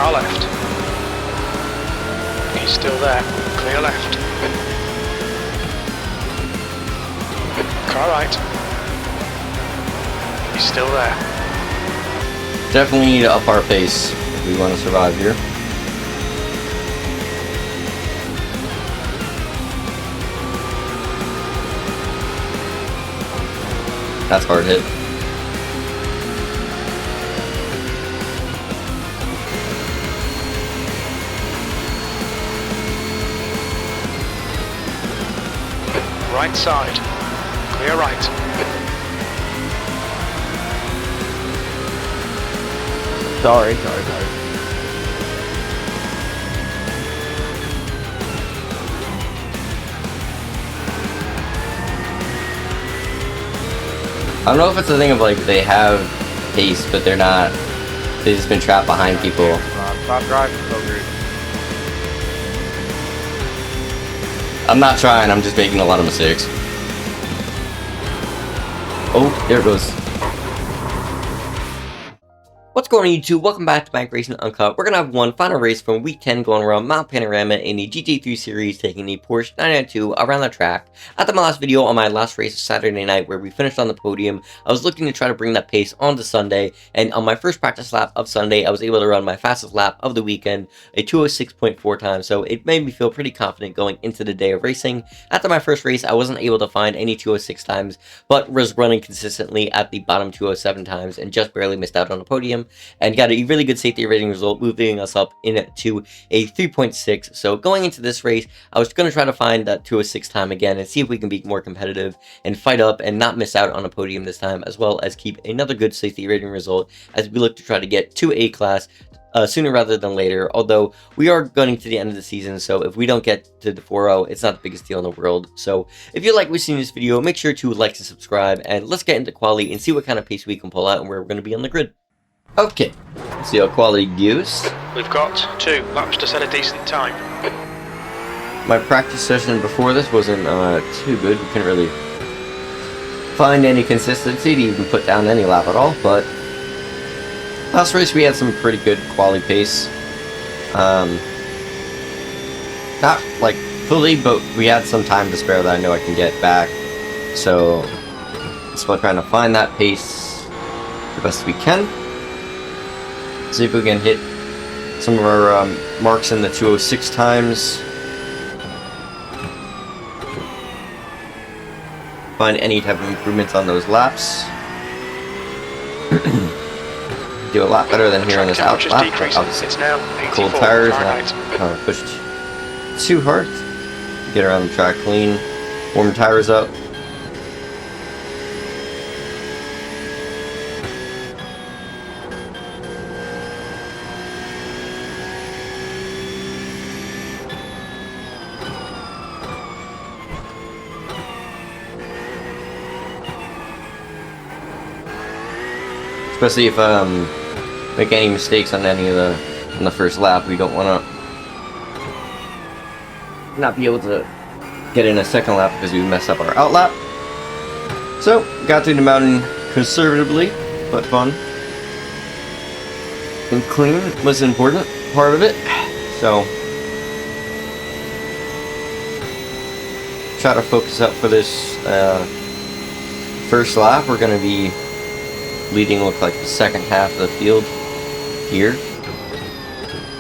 car left. He's still there. Clear left. Car right. He's still there. Definitely need to up our pace if we want to survive here. That's hard hit. Right side. Clear right. Sorry. I don't know if it's a thing of like they have pace, but they're not. They've just been trapped behind people. Stop driving so rude. I'm not trying, I'm just making a lot of mistakes. Oh, there it goes. What's going on YouTube? Welcome back to iRacing Uncut. We're going to have one final race from week 10 going around Mount Panorama in the GT3 series, taking the Porsche 992 around the track. After my last video on my last race Saturday night where we finished on the podium, I was looking to try to bring that pace onto Sunday, and on my first practice lap of Sunday, I was able to run my fastest lap of the weekend, a 2:06.4 time, so it made me feel pretty confident going into the day of racing. After my first race, I wasn't able to find any 2:06 times, but was running consistently at the bottom 2:07 times and just barely missed out on the podium, and got a really good safety rating result, moving us up into a 3.6. So going into this race, I was going to try to find that 2:06 time again and see if we can be more competitive and fight up and not miss out on a podium this time, as well as keep another good safety rating result as we look to try to get to A class sooner rather than later. Although we are going to the end of the season, so if we don't get to the 4.0, it's not the biggest deal in the world. So if you like watching this video, make sure to like and subscribe, and let's get into quality and see what kind of pace we can pull out and where we're going to be on the grid. Okay, let's see how quality goes. We've got 2 laps to set a decent time. My practice session before this wasn't too good. We couldn't really find any consistency to even put down any lap at all, but last race we had some pretty good quality pace. Not like fully, but we had some time to spare that I know I can get back. So it's about trying to find that pace the best we can. See if we can hit some of our marks in the 2:06 times. Find any type of improvements on those laps. Do a lot better than here on this out lap. Obviously, cold tires, not pushed too hard. Get around the track clean. Warm the tires up. Especially if make any mistakes on any of the first lap, we don't want to not be able to get in a second lap because we mess up our out lap. So got through the mountain conservatively, but fun and clean was an important part of it. So try to focus up for this first lap. We're going to be leading, look like the second half of the field here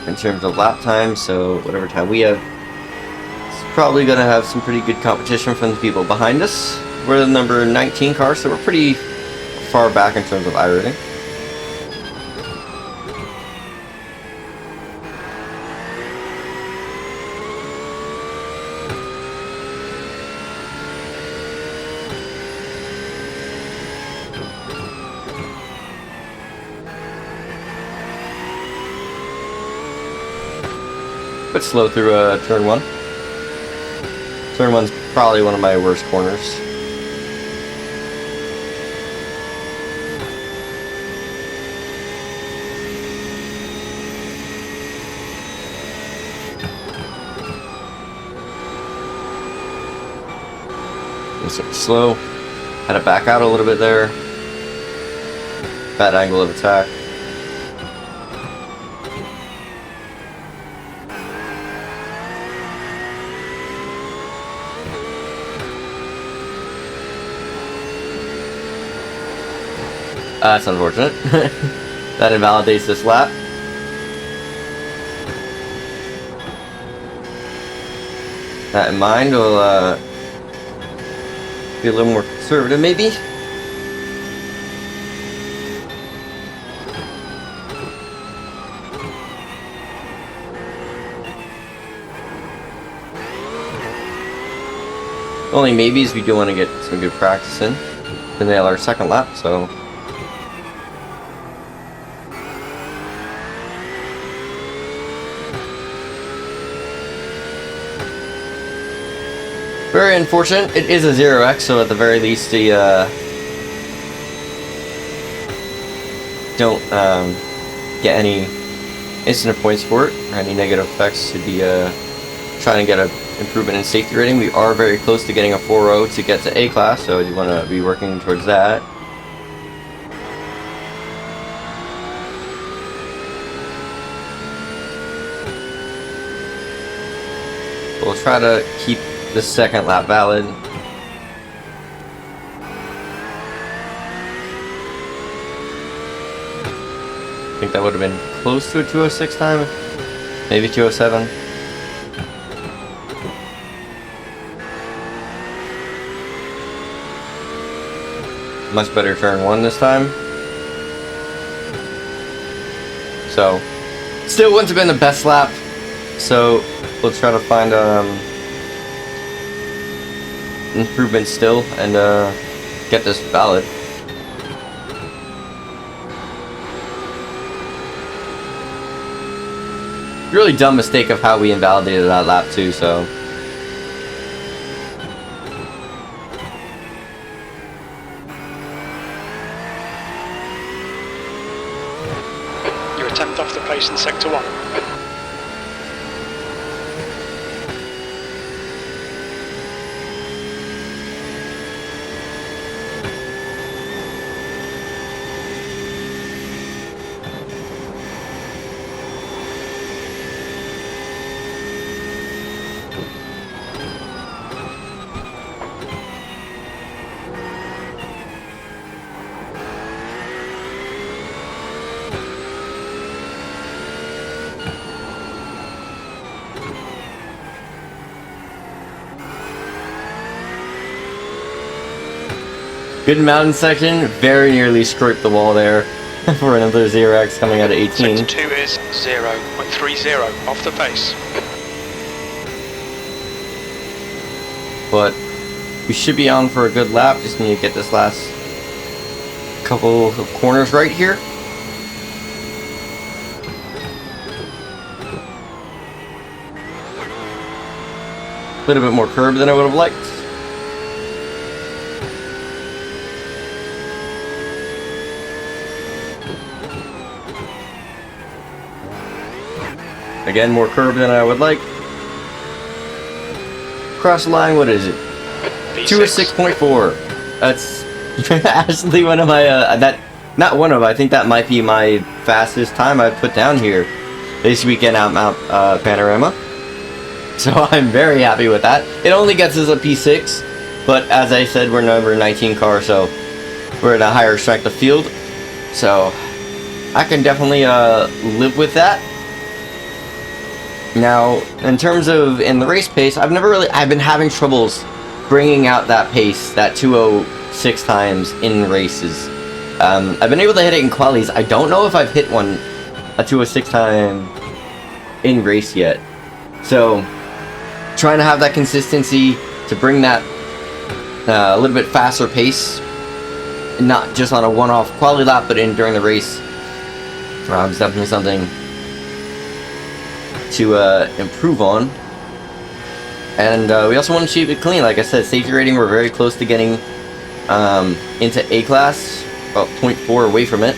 in terms of lap time, so whatever time we have, it's probably going to have some pretty good competition from the people behind us. We're the number 19 car, so we're pretty far back in terms of iRacing. But slow through turn 1. Turn 1's probably one of my worst corners. Slow. Had to back out a little bit there. Bad angle of attack. That's unfortunate. That invalidates this lap. That in mind, we'll be a little more conservative, maybe. Only maybes, we do want to get some good practice in to nail our second lap, so. Very unfortunate. It is a 0x, so at the very least, the don't get any incident points for it, or any negative effects to be trying to get an improvement in safety rating. We are very close to getting a 4.0 to get to A class, so you want to be working towards that. We'll try to keep the second lap valid. I think that would have been close to a 206 time, maybe 207. Much better turn one this time. So, still wouldn't have been the best lap. So, we'll try to find improvement still and get this valid. Really dumb mistake of how we invalidated that lap too, so. You're a tenth off the pace in sector 1. Good mountain section, very nearly scraped the wall there for another 0x coming out of 18. Sector 2 is 0.30 off the pace. But we should be on for a good lap, just need to get this last couple of corners right here. A little bit more curb than I would have liked. Again, more curb than I would like. Cross the line, what is it? V6. 206.4. That's actually one of my, not one of, I think that might be my fastest time I've put down here this weekend out Mount Panorama. So I'm very happy with that. It only gets us a P6, but as I said, we're number 19 car, so we're at a higher strength of field. So I can definitely live with that. Now, in terms of in the race pace, I've been having troubles bringing out that pace, that 206 times in races. I've been able to hit it in qualies. I don't know if I've hit a 206 time in race yet. So, trying to have that consistency to bring that a little bit faster pace, not just on a one-off quality lap, but during the race, is definitely something to improve on. And we also want to keep it clean. Like I said, safety rating, we're very close to getting into A class, about 0.4 away from it.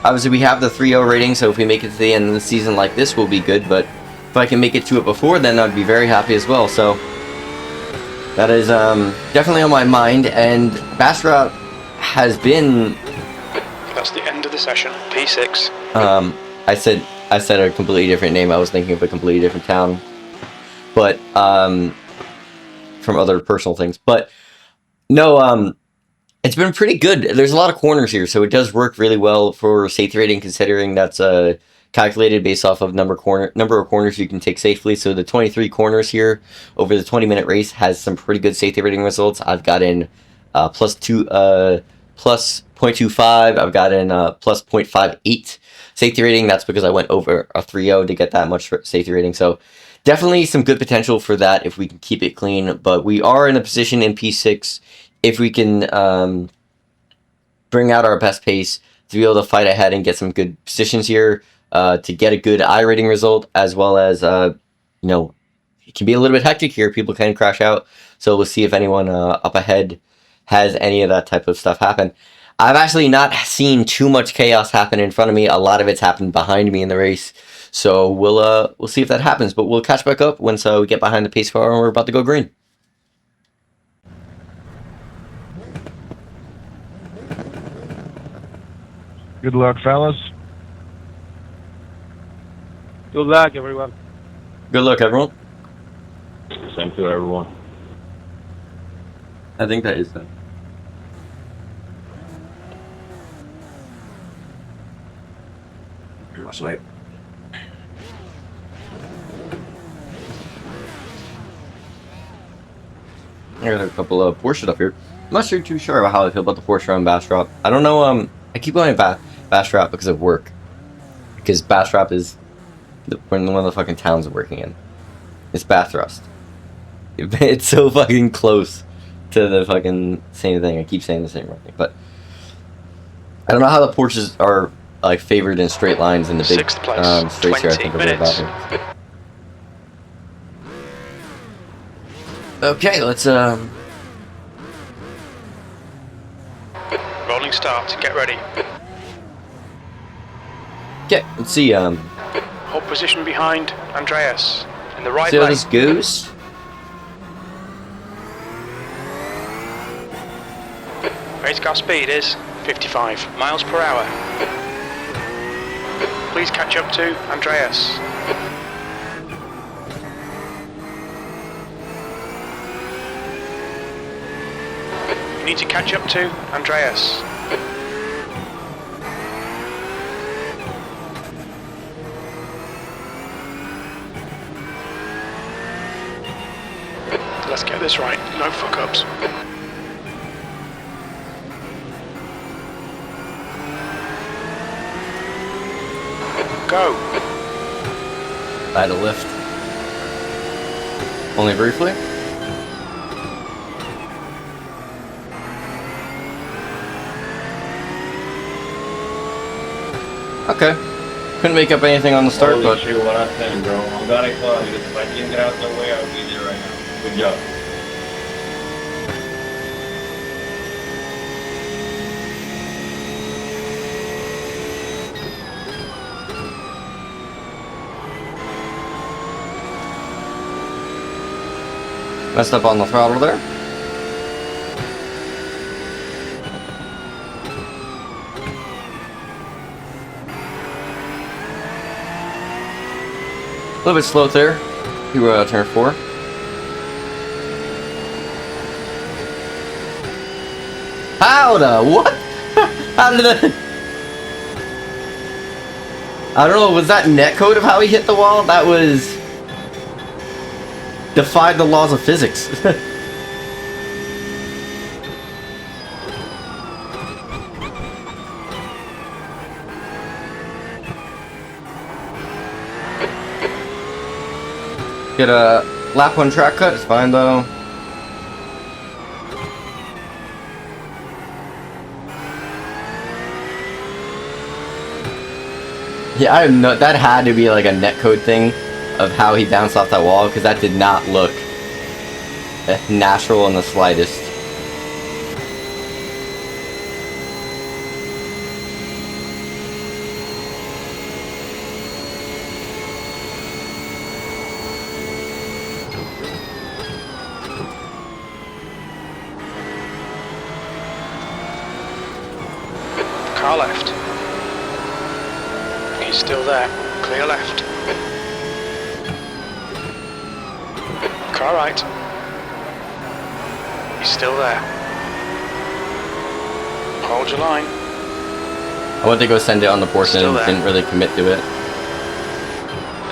Obviously we have the 3.0 rating, so if we make it to the end of the season like this, we'll be good, but if I can make it to it before, then I'd be very happy as well. So that is definitely on my mind, and Bathurst has been... That's the end of the session, P6. I said a completely different name. I was thinking of a completely different town, but from other personal things. But no, It's been pretty good. There's a lot of corners here, so it does work really well for safety rating, considering that's calculated based off of number of corners you can take safely. So the 23 corners here over the 20-minute race has some pretty good safety rating results. I've gotten plus 0.25. I've gotten plus 0.58 safety rating. That's because I went over a 3.0 to get that much safety rating. So definitely some good potential for that if we can keep it clean. But we are in a position in P6 if we can bring out our best pace to be able to fight ahead and get some good positions here to get a good iRating result, as well as, you know, it can be a little bit hectic here. People can crash out. So we'll see if anyone up ahead has any of that type of stuff happen. I've actually not seen too much chaos happen in front of me. A lot of it's happened behind me in the race. So we'll see if that happens. But we'll catch back up once we get behind the pace car and we're about to go green. Good luck, fellas. Good luck, everyone. Good luck, everyone. Same to everyone. I think that is that. Much late. I got a couple of Porsches up here. I'm not too sure about how I feel about the Porsche on Bathurst. I don't know. I keep going Bathurst because of work. Because Bathurst is one of the fucking towns I'm working in. It's Bathurst. It's so fucking close to the fucking same thing. I keep saying the same thing, but I don't know how the Porsches are like favored in straight lines in the big Sixth place, straights here. I 20 think are minutes. about Okay, let's Rolling start. Get ready. let's see Hold position behind Andreas in the right see how lane. this goes. Race car speed is 55 miles per hour. Please catch up to Andreas. You need to catch up to Andreas. Let's get this right, no fuck-ups. Go. I had a lift. Only briefly. Okay. Couldn't make up anything on the start, Holy but shit, what I'm saying, bro. I'm glad I saw you. If I didn't get out of the way, I would be there right now. Good job. messed up on the throttle there. A little bit slow there. To turn 4. How the what? How did that? I don't know. Was that netcode of how he hit the wall? That was defied the laws of physics. Get a lap 1 track cut, it's fine though. Yeah, I know that had to be like a netcode thing of how he bounced off that wall, because that did not look natural in the slightest. Car left. He's still there. Clear left. Car right. He's still there. Hold your line. I went to go send it on the Porsche Still and there. didn't really commit to it.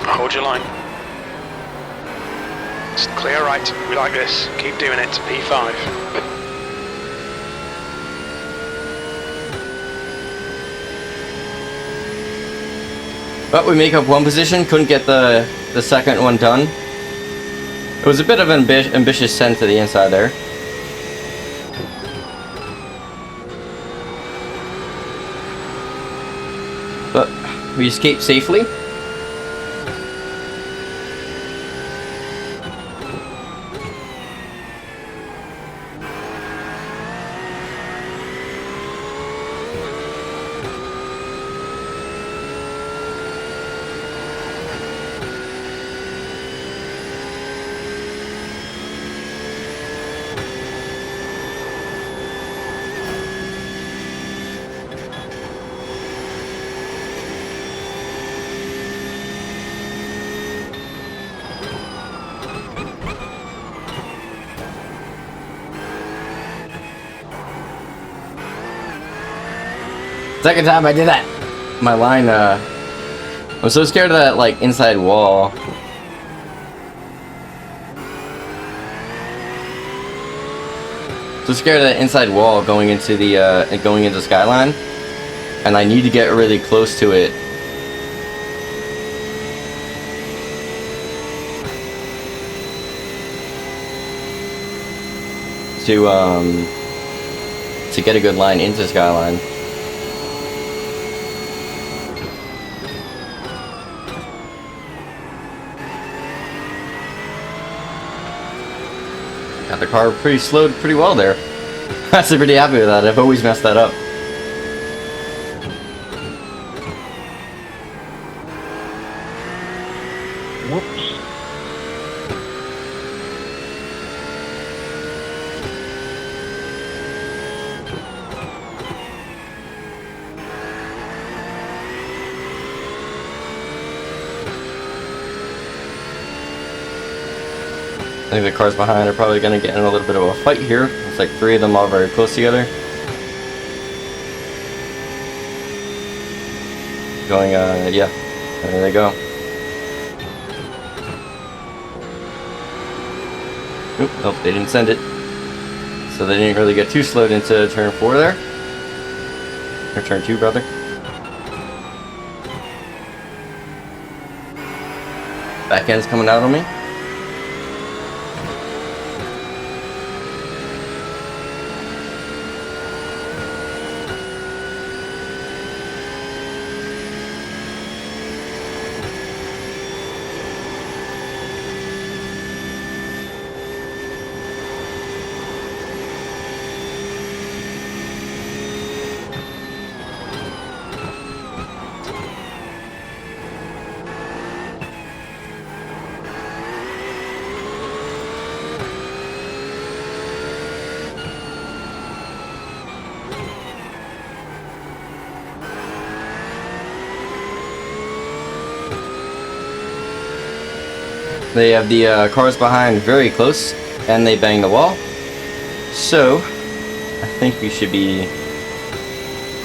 Hold your line. It's clear right. We like this. Keep doing it. P5. But we make up one position, couldn't get the second one done. It was a bit of an ambitious send to the inside there. But we escaped safely. Second time I did that. My line, I'm so scared of that, like, inside wall. So scared of that inside wall going into the, going into Skyline. And I need to get really close to it. To get a good line into Skyline. Got the car pretty slowed pretty well there. I'm actually pretty happy with that. I've always messed that up. Whoops. I think the cars behind are probably going to get in a little bit of a fight here. Looks like three of them all very close together. Going, yeah, there they go. Oop, nope, they didn't send it. So they didn't really get too slowed into turn 4 there. Or turn 2, brother. Back end's coming out on me. They have the cars behind very close, and they bang the wall. So, I think we should be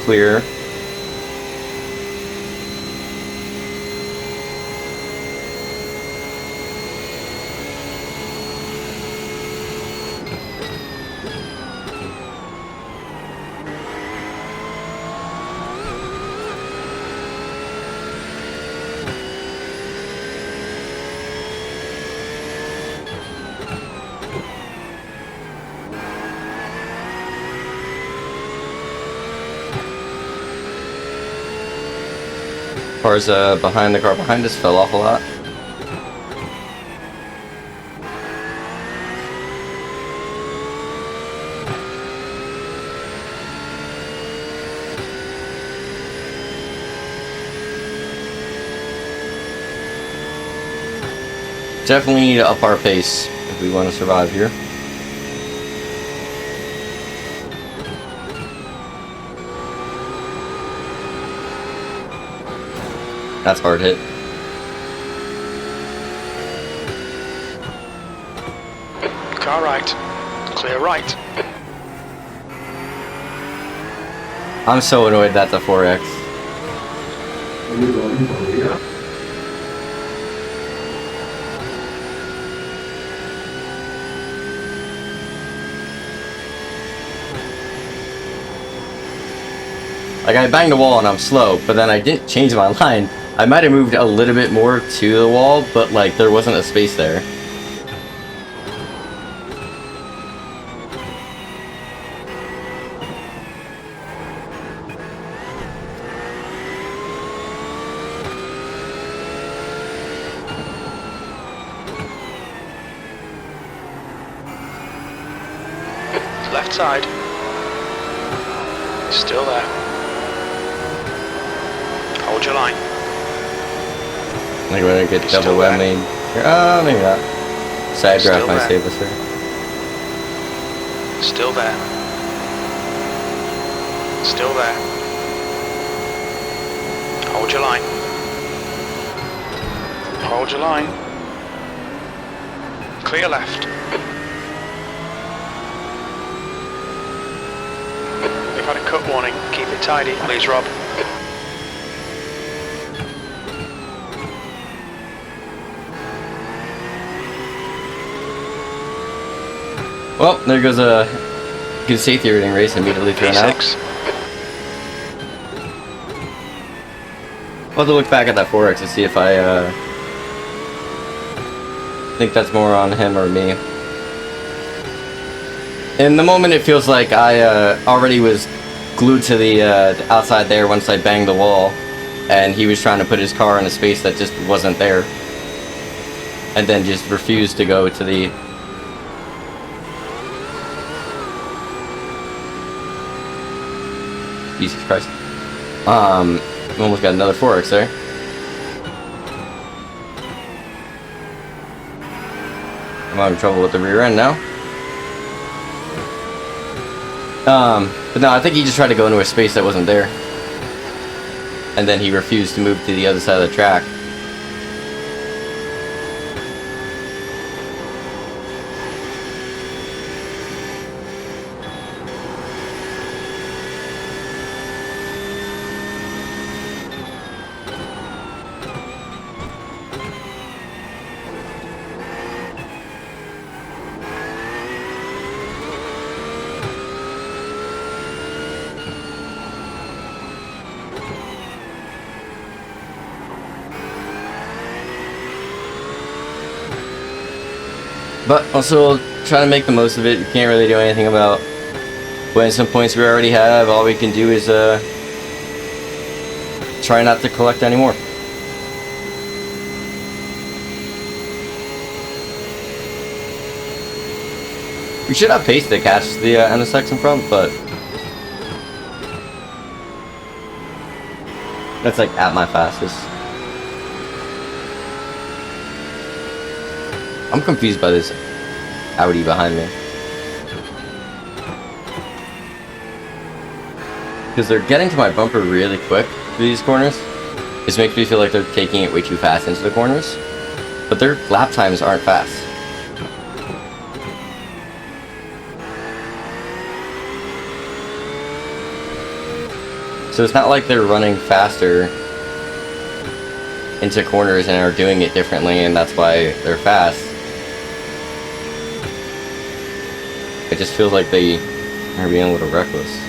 clear. Cars behind the car behind us fell off a lot. Definitely need to up our pace if we want to survive here. That's hard hit. Car right. Clear right. I'm so annoyed that's a 4X. Like, I banged the wall and I'm slow, but then I didn't change my line. I might have moved a little bit more to the wall, but like, there wasn't a space there. Left side. Still there. Hold your line. Like, when I get He's double still there. whammy. Maybe not. Side draft Still might there. save us there. Still there. Still there. Hold your line. Hold your line. Clear left. We've had a cut warning. Keep it tidy, please, Rob. Well, there goes a good safety rating race immediately thrown out. P6. I'll have to look back at that 4X to see if I think that's more on him or me. In the moment, it feels like I already was glued to the outside there once I banged the wall, and he was trying to put his car in a space that just wasn't there, and then just refused to go to the... Jesus Christ. We almost got another 4X there. I'm having trouble with the rear end now. But no, I think he just tried to go into a space that wasn't there. And then he refused to move to the other side of the track. But also trying to make the most of it. We can't really do anything about winning some points we already have. All we can do is try not to collect any more. We should have pace to catch the NSX in front, but that's like at my fastest. I'm confused by this Audi behind me. Because they're getting to my bumper really quick through these corners. This makes me feel like they're taking it way too fast into the corners. But their lap times aren't fast. So it's not like they're running faster into corners and are doing it differently, and that's why they're fast. It just feels like they are being a little reckless.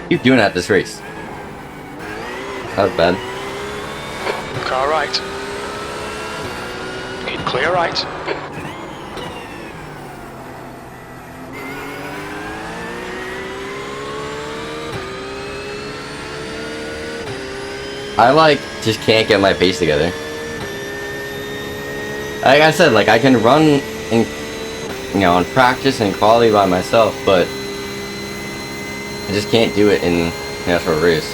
Keep doing at this race. That was bad. Car right. Keep clear right. I like just can't get my pace together. Like I said, like I can run in, you know, in practice and quality by myself, but I just can't do it in an actual race.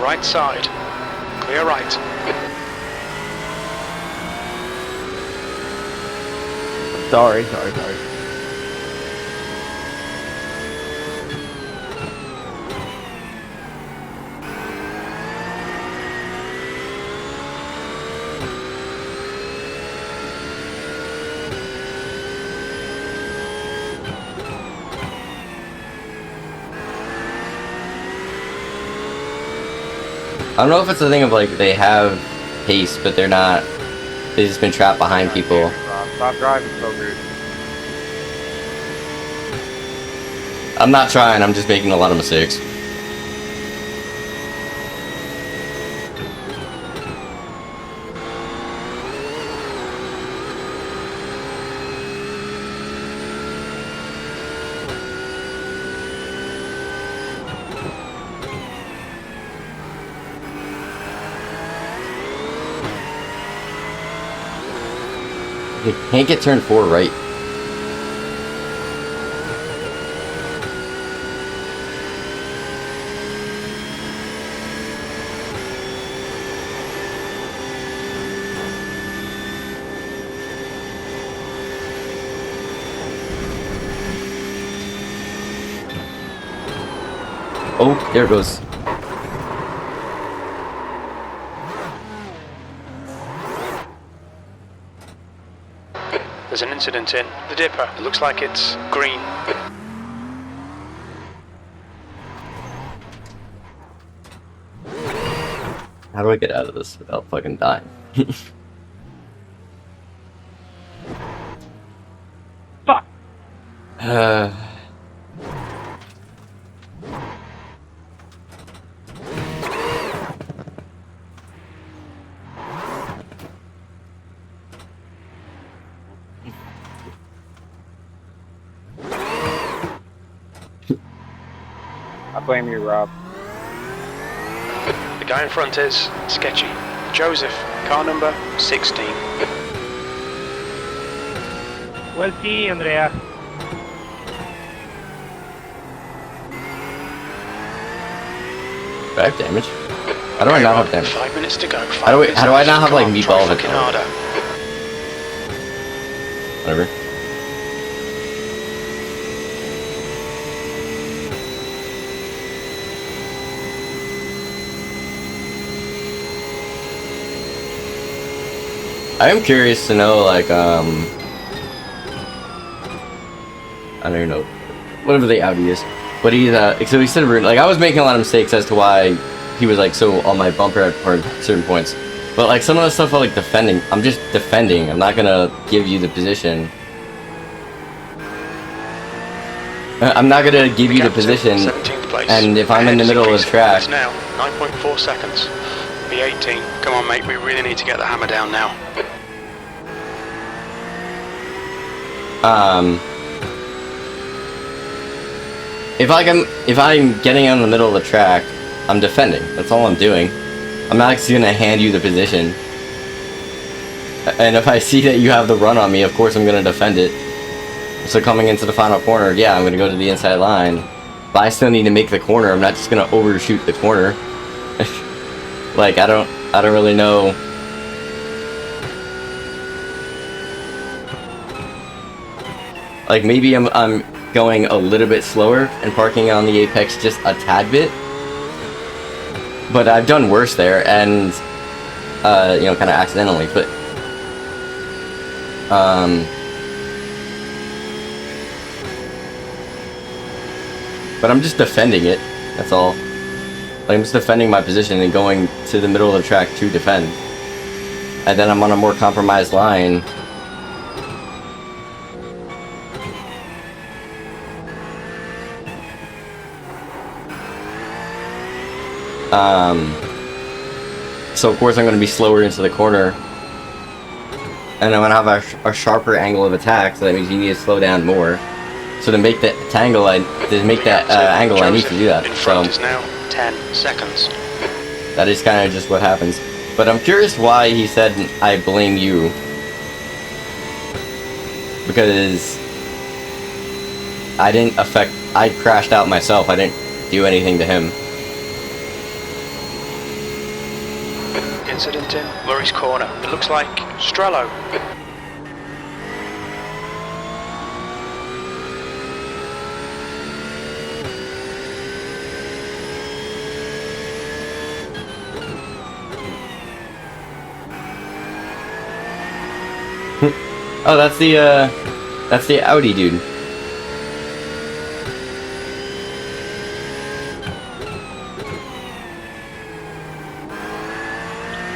Right side. Clear right. Sorry. I don't know if it's a thing of like they have pace, but they're not. They've just been trapped behind people. Stop driving so good. I'm not trying. I'm just making a lot of mistakes. You can't get turned 4 right. Oh, there it goes. There's an incident in the dipper. It looks like it's green. How do I get out of this without fucking dying? Fuck! I blame you, Rob. The guy in front is sketchy. Joseph, car number 16. Well, see, Andrea. Do I have damage? How do I not have damage? 5 minutes to go. How do I not have like meatball fucking harder. Whatever. I am curious to know, like, I don't even know, whatever the Audi is, but he's, so he said, like, I was making a lot of mistakes as to why he was, like, so on my bumper at certain points, but, like, some of the stuff, like, defending, I'm just defending, I'm not gonna give you the position. I'm not gonna give you the position, 17th place. and if I'm in the middle of the track... Now, 9.4 seconds. Be 18. Come on, mate, we really need to get the hammer down now. If I'm getting in the middle of the track, I'm defending. That's all I'm doing. I'm not actually gonna hand you the position. And if I see that you have the run on me, of course I'm gonna defend it. So coming into the final corner, yeah, I'm gonna go to the inside line. But I still need to make the corner. I'm not just gonna overshoot the corner. Like, I don't really know. Like, maybe I'm going a little bit slower and parking on the apex just a tad bit. But I've done worse there, and, you know, kind of accidentally, but, but I'm just defending it, that's all. Like, I'm just defending my position and going to the middle of the track to defend. And then I'm on a more compromised line. So of course I'm going to be slower into the corner. And I'm going to have a sharper angle of attack, so that means you need to slow down more. So to make that angle, I need to do that. In So front is now 10 seconds. that is kind of just what happens. But I'm curious why he said I blame you. Because I crashed out myself. I didn't do anything to him. Incident in Murray's Corner. It looks like Strello. Oh, that's the Audi dude.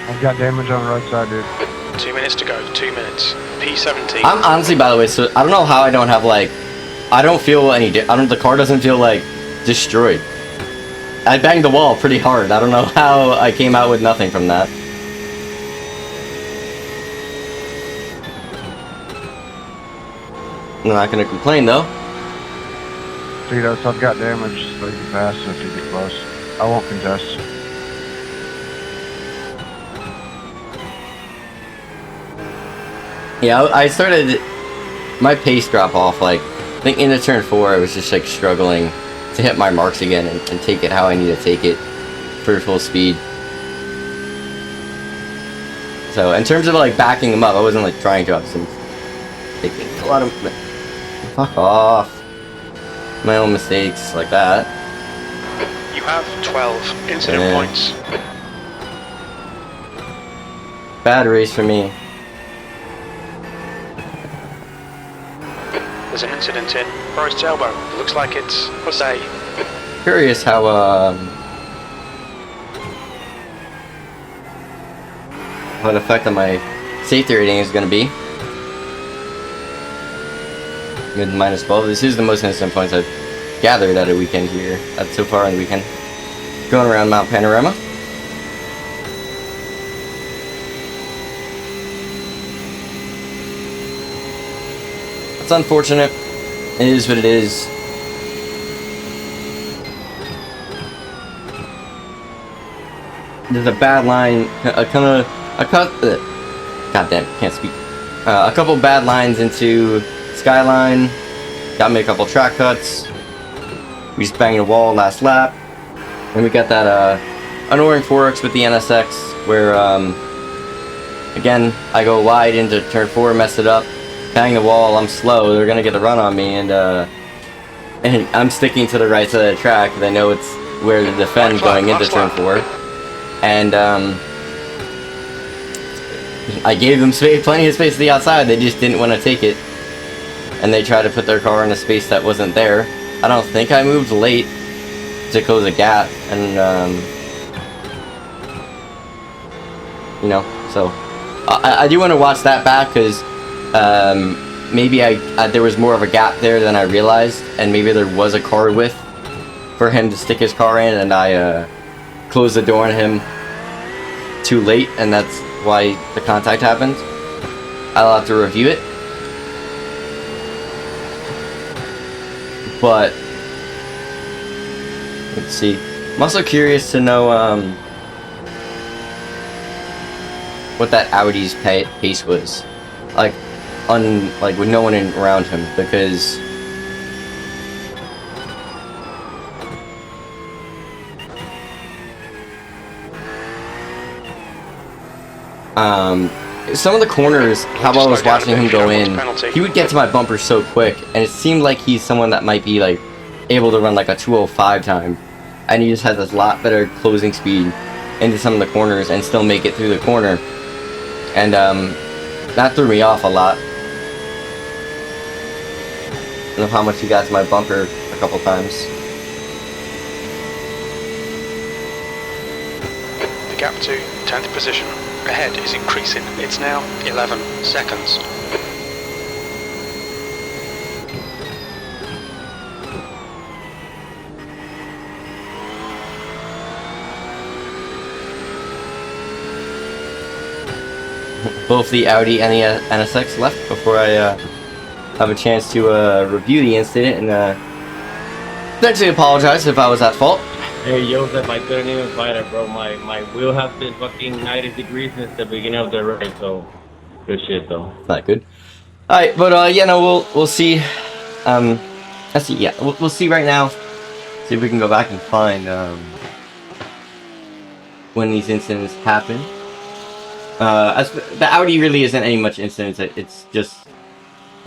I've got damage on the right side, dude. 2 minutes to go. 2 minutes. P17. I'm honestly, by the way, so I don't know how I don't have like, I don't feel any. The car doesn't feel like destroyed. I banged the wall pretty hard. I don't know how I came out with nothing from that. I'm not gonna complain though. Tito's, I've got damage, so you can pass if you get close. I won't contest. Yeah, I started my pace drop off. Like, I think into turn 4, I was just like struggling to hit my marks again and take it how I need to take it for full speed. So in terms of like backing them up, I wasn't like trying to. I was taking a lot of. Fuck off. My own mistakes like that. You have 12 incident points. Bad race for me. There's an incident in Forest Elbow. It looks like it's Jose. Curious how what effect on my safety rating is going to be. Mid -12. This is the most instant points I've gathered at a weekend here. So far on the weekend. Going around Mount Panorama. It's unfortunate. It is what it is. There's a bad line. Goddamn, can't speak. A couple bad lines into Skyline. Got me a couple track cuts. We just banged the wall last lap. And we got that annoying 4X with the NSX where again I go wide into turn 4, mess it up, bang the wall, I'm slow, they're gonna get the run on me, and I'm sticking to the right side of the track because I know it's where to defend going into turn 4. And I gave them plenty of space to the outside, they just didn't want to take it. And they tried to put their car in a space that wasn't there. I don't think I moved late to close a gap, and you know, so I do want to watch that back because maybe there was more of a gap there than I realized, and maybe there was a car width for him to stick his car in, and I closed the door on him too late, and that's why the contact happened. I'll have to review it. But let's see. I'm also curious to know what that Audi's pace was, like with no one around him, because some of the corners, how I was watching him go in, he would get to my bumper so quick, and it seemed like he's someone that might be like able to run like a 205 time, and he just has a lot better closing speed into some of the corners and still make it through the corner, and that threw me off a lot. I don't know how much he got to my bumper a couple times. The gap to 10th position ahead is increasing. It's now 11 seconds. Both the Audi and the NSX left before I have a chance to review the incident and potentially apologize if I was at fault. Hey, Joseph, I couldn't even fight it, bro. My wheel has been fucking 90 degrees since the beginning of the race, so good shit, though. Not good. All right, but yeah, no, we'll see. Let's see. Yeah, we'll see right now. See if we can go back and find when these incidents happen. As the Audi really isn't any much incidents. It's just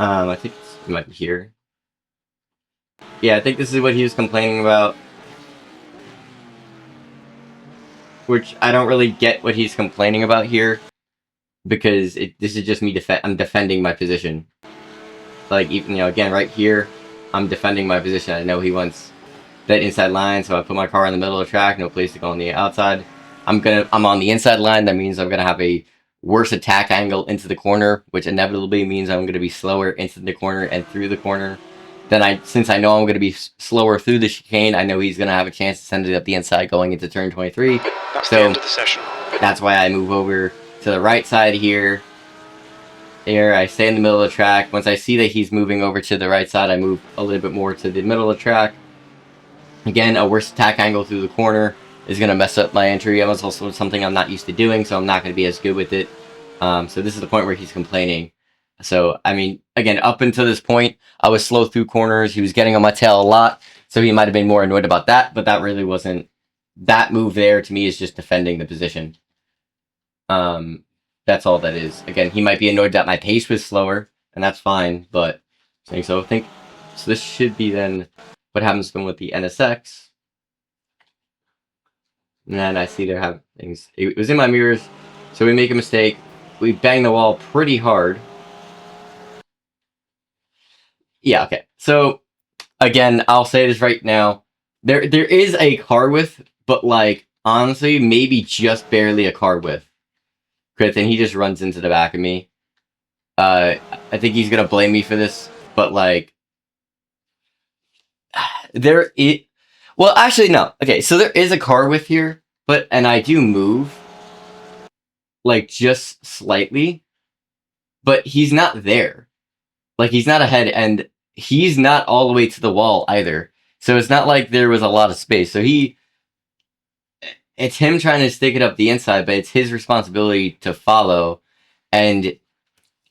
I think it might be here. Yeah, I think this is what he was complaining about. Which I don't really get what he's complaining about here, because this is just me I'm defending my position. Like, even, you know, again, right here, I'm defending my position. I know he wants that inside line, so I put my car in the middle of the track, no place to go on the outside. I'm on the inside line. That means I'm gonna have a worse attack angle into the corner, which inevitably means I'm gonna be slower into the corner and through the corner. Then since I know I'm gonna be slower through the chicane, I know he's gonna have a chance to send it up the inside going into turn 23. That's So the end of the session. that's why I move over to the right side here. There, I stay in the middle of the track. Once I see that he's moving over to the right side, I move a little bit more to the middle of the track. Again, a worse attack angle through the corner is going to mess up my entry. That was also something I'm not used to doing, so I'm not going to be as good with it. So this is the point where he's complaining. So, I mean, again, up until this point, I was slow through corners. He was getting on my tail a lot, so he might have been more annoyed about that, but that really wasn't... That move there, to me, is just defending the position. That's all that is. Again, he might be annoyed that my pace was slower, and that's fine, but... So this should be then what happens with the NSX. And then I see they're having things... It was in my mirrors, so we make a mistake. We bang the wall pretty hard. Yeah, okay. So, again, I'll say this right now. There is a car width, but, like, honestly, maybe just barely a car width. And he just runs into the back of me. I think he's gonna blame me for this, but, like... Well, actually, no. Okay, so there is a car width here, and I do move, like, just slightly, but he's not there. Like, he's not ahead, and he's not all the way to the wall either. So it's not like there was a lot of space. So it's him trying to stick it up the inside, but it's his responsibility to follow, and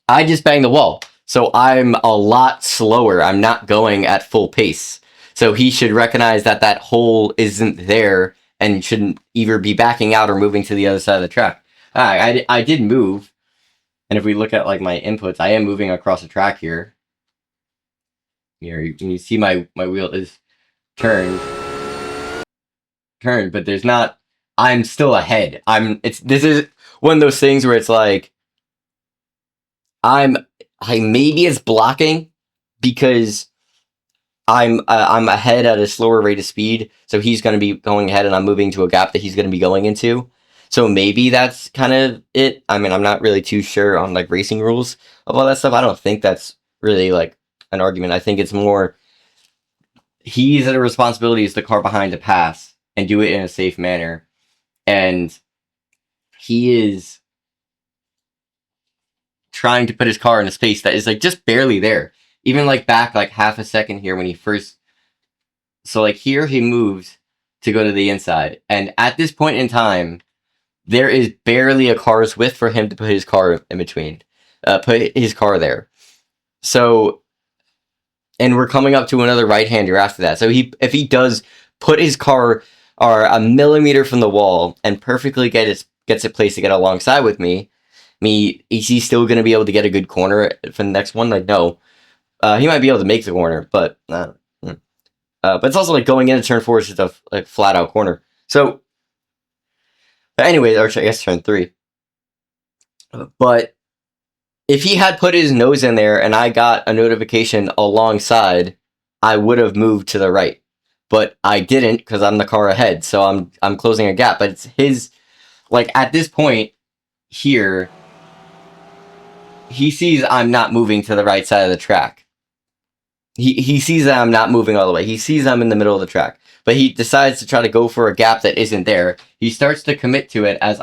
I just banged the wall. So I'm a lot slower. I'm not going at full pace. So he should recognize that that hole isn't there and shouldn't either be backing out or moving to the other side of the track. I did move. And if we look at, like, my inputs, I am moving across the track here. Here, you see my wheel is turned, but there's not... I'm still ahead. This is one of those things where it's like... maybe it's blocking because I'm ahead at a slower rate of speed, so he's going to be going ahead and I'm moving to a gap that he's going to be going into. So maybe that's kind of it. I mean, I'm not really too sure on, like, racing rules of all that stuff. I don't think that's really, like, an argument. I think it's more he's at a responsibility as the car behind to pass and do it in a safe manner. And he is trying to put his car in a space that is, like, just barely there. Even, like, back, like, half a second here when he first... So, like, here he moves to go to the inside. And at this point in time... There is barely a car's width for him to put his car in between. Put his car there. So, and we're coming up to another right-hander after that. So if he does put his car a millimeter from the wall and perfectly gets it placed to get alongside with me, is he still going to be able to get a good corner for the next one? Like, no. He might be able to make the corner, but it's also, like, going into turn 4 is just a, like, flat-out corner. So... But anyway, or I guess turn 3. But if he had put his nose in there and I got a notification alongside, I would have moved to the right. But I didn't because I'm the car ahead, so I'm closing a gap. But it's his, like, at this point here, he sees I'm not moving to the right side of the track. He sees that I'm not moving all the way. He sees I'm in the middle of the track. But he decides to try to go for a gap that isn't there. He starts to commit to it as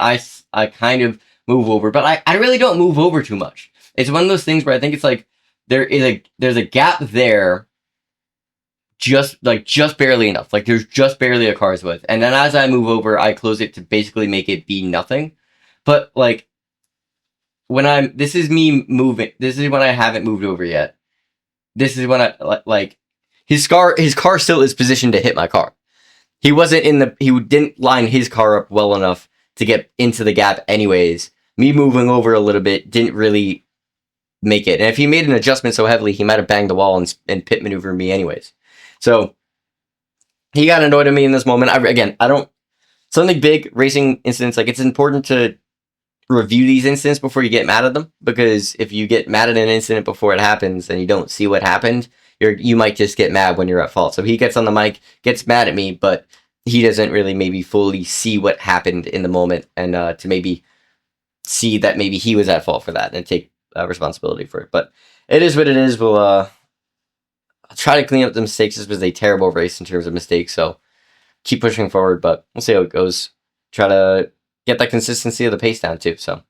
I kind of move over. But I really don't move over too much. It's one of those things where I think it's like there's a gap there, just barely enough. Like there's just barely a car's width, and then as I move over, I close it to basically make it be nothing. But like this is me moving. This is when I haven't moved over yet. This is when I like his car still is positioned to hit my car. He didn't line his car up well enough to get into the gap anyways. Me moving over a little bit didn't really make it. And if he made an adjustment so heavily, he might have banged the wall and pit maneuvered me anyways. So he got annoyed at me in this moment. Something big, racing incidents, like it's important to review these incidents before you get mad at them, because if you get mad at an incident before it happens and you don't see what happened, you might just get mad when you're at fault. So he gets on the mic, gets mad at me, but he doesn't really maybe fully see what happened in the moment, and to maybe see that maybe he was at fault for that and take responsibility for it. But it is what it is. We'll I'll try to clean up the mistakes. This was a terrible race in terms of mistakes, so keep pushing forward, but we'll see how it goes. Try to get that consistency of the pace down too. So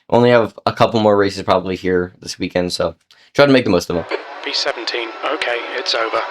only have a couple more races probably here this weekend, so try to make the most of them. P17, okay, it's over.